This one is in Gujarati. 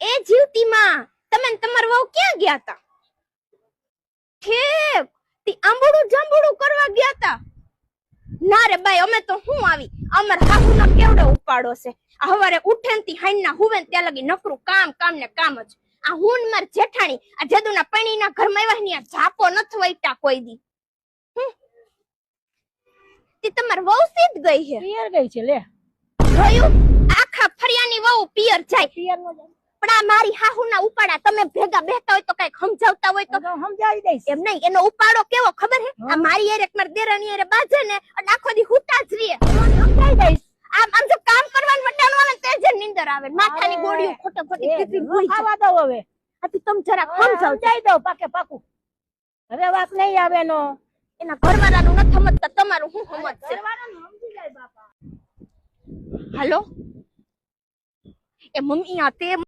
એ જીવતી માં તમે ને તમાર વહુ ક્યાં ગયા તા? ઠીક તી આંબુડું જાંબુડું કરવા ગયા તા? ના રે બાઈ અમે તો હું આવી અમાર હાહુનો કેવડો ઉપાડો છે. આ હવારે ઉઠે ને તી હાઈના હુવે ને ત્યાં લગી નકરું કામ કામ ને કામ જ. આ હું ને માર જેઠાણી આ જદુના પણીના ઘરમાં આવ્યા ને ઝાપો નથ વઈટા કોઈ દી. તી તમાર વહુ સીધ ગઈ છે? પિયર ગઈ છે લે. જોયું આખા ફરિયાની વહુ પિયર જાય. પિયર નો જાય. પણ આ મારી હાહુના ઉપાડા તમે ભેગા બેહતા હોય તો કઈક સમજાવતા હોય તો સમજાવી દઈશ. એમ નહીં એનો ઉપાડો કેવો ખબર હે? આ મારી યારે માર દેરાની યારે બાજે ને અને આખો દી હુતા જ રહે. સમજાવી દઈશ. આમ જો કામ કરવાનું વટાણું આવે તે જ નીંદર આવે. માથાની ગોળીઓ ખોટે ખોટી પીપી ભૂઈ જાય. ખાવા દો હવે. આથી તમે જરા સમજાવજો. સમજાવી દો પાકે પાકું. હવે વાત નહીં આવે નો. એના ઘરવાળાનું ન સમજતા તમારું શું સમજશે? ઘરવાળાનું સમજી જાય બાપા. હાલો એ મમ્મી આ તે